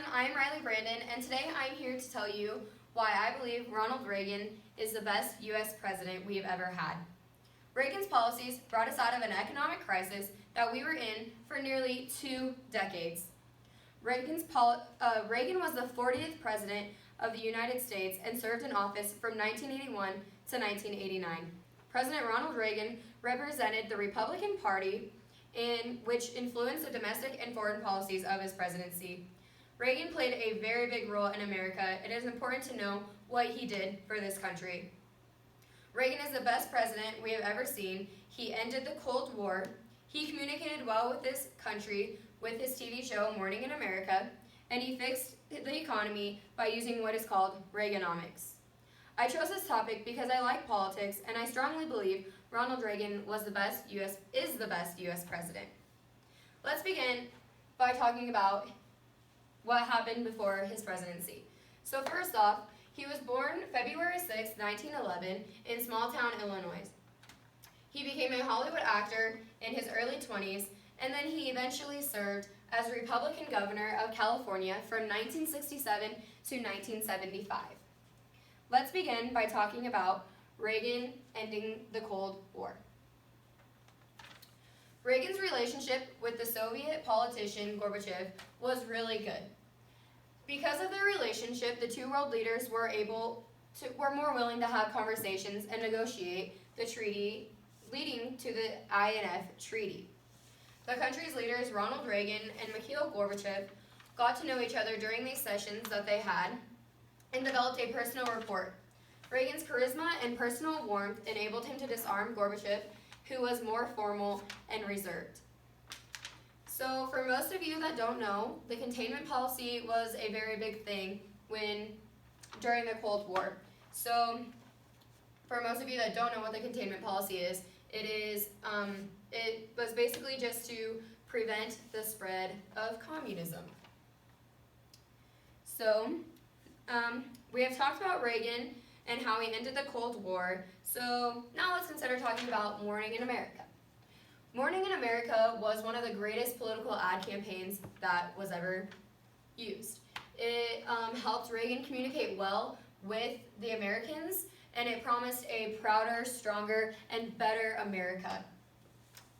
I'm Riley Brandon, and today I'm here to tell you why I believe Ronald Reagan is the best U.S. president we have ever had. Reagan's policies brought us out of an economic crisis that we were in for nearly 2 decades. Reagan was the 40th president of the United States and served in office from 1981 to 1989. President Ronald Reagan represented the Republican Party, which influenced the domestic and foreign policies of his presidency. Reagan played a very big role in America. It is important to know what he did for this country. Reagan is the best president we have ever seen. He ended the Cold War. He communicated well with this country with his TV show Morning in America, and he fixed the economy by using what is called Reaganomics. I chose this topic because I like politics, and I strongly believe Ronald Reagan is the best U.S. president. Let's begin by talking about what happened before his presidency. So first off, he was born February 6, 1911 in small town Illinois. He became a Hollywood actor in his early 20s, and then he eventually served as Republican governor of California from 1967 to 1975. Let's begin by talking about Reagan ending the Cold War. Reagan's relationship with the Soviet politician Gorbachev was really good. Because of their relationship, the two world leaders were more willing to have conversations and negotiate the treaty, leading to the INF Treaty. The country's leaders, Ronald Reagan and Mikhail Gorbachev, got to know each other during these sessions that they had and developed a personal rapport. Reagan's charisma and personal warmth enabled him to disarm Gorbachev, who was more formal and reserved. So for most of you that don't know, the containment policy was a very big thing during the Cold War. So for most of you that don't know what the containment policy is, it was basically just to prevent the spread of communism. So we have talked about Reagan and how he ended the Cold War. So now let's consider talking about Morning in America. Morning in America was one of the greatest political ad campaigns that was ever used. It helped Reagan communicate well with the Americans, and it promised a prouder, stronger, and better America.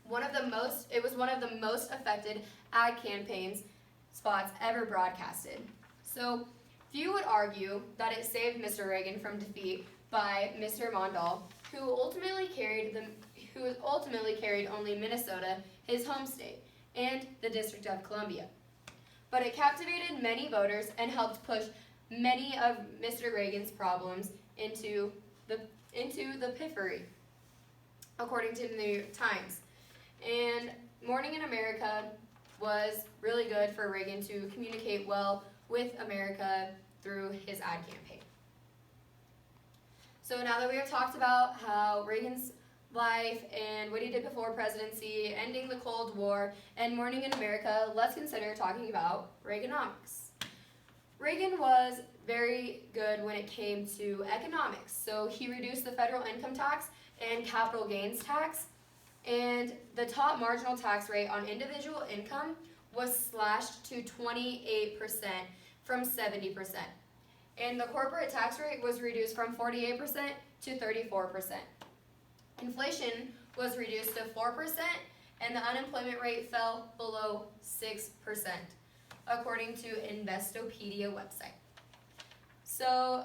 It was one of the most affected ad campaigns spots ever broadcasted. So few would argue that it saved Mr. Reagan from defeat by Mr. Mondale, who ultimately carried only Minnesota, his home state, and the District of Columbia. But it captivated many voters and helped push many of Mr. Reagan's problems into the periphery, according to the New York Times. And Morning in America was really good for Reagan to communicate well with America through his ad campaign. So now that we have talked about how Reagan's life and what he did before presidency, ending the Cold War, and Morning in America, let's consider talking about Reaganomics. Reagan was very good when it came to economics. So he reduced the federal income tax and capital gains tax, and the top marginal tax rate on individual income was slashed to 28% from 70%. And the corporate tax rate was reduced from 48% to 34%. Inflation was reduced to 4%, and the unemployment rate fell below 6%, according to Investopedia website. So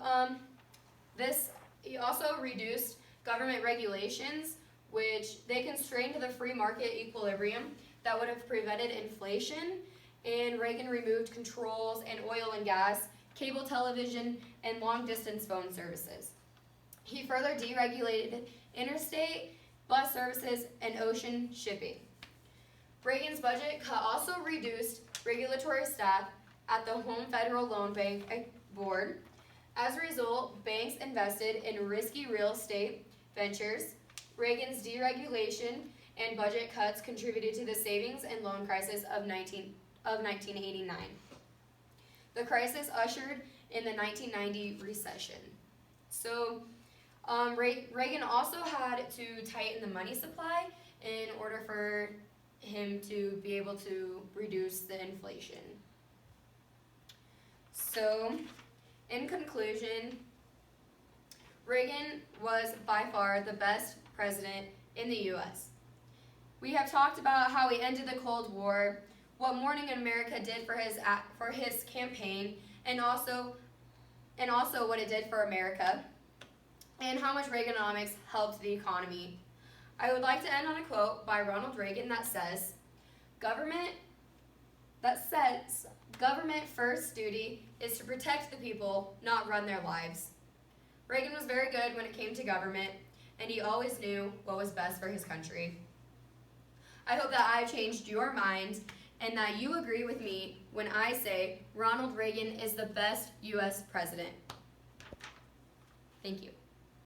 he also reduced government regulations, which they constrained the free market equilibrium that would have prevented inflation, and Reagan removed controls in oil and gas, cable television, and long-distance phone services. He further deregulated interstate bus services and ocean shipping. Reagan's budget cut also reduced regulatory staff at the Home Federal Loan Bank Board. As a result, banks invested in risky real estate ventures. Reagan's deregulation and budget cuts contributed to the savings and loan crisis of 1989. The crisis ushered in the 1990 recession. So Reagan also had to tighten the money supply in order for him to be able to reduce the inflation. So, in conclusion, Reagan was by far the best president in the U.S. We have talked about how he ended the Cold War, what Morning in America did for his campaign, and also what it did for America, and how much Reaganomics helped the economy. I would like to end on a quote by Ronald Reagan that says, Government first duty is to protect the people, not run their lives. Reagan was very good when it came to government, and he always knew what was best for his country. I hope that I've changed your mind and that you agree with me when I say Ronald Reagan is the best U.S. president. Thank you.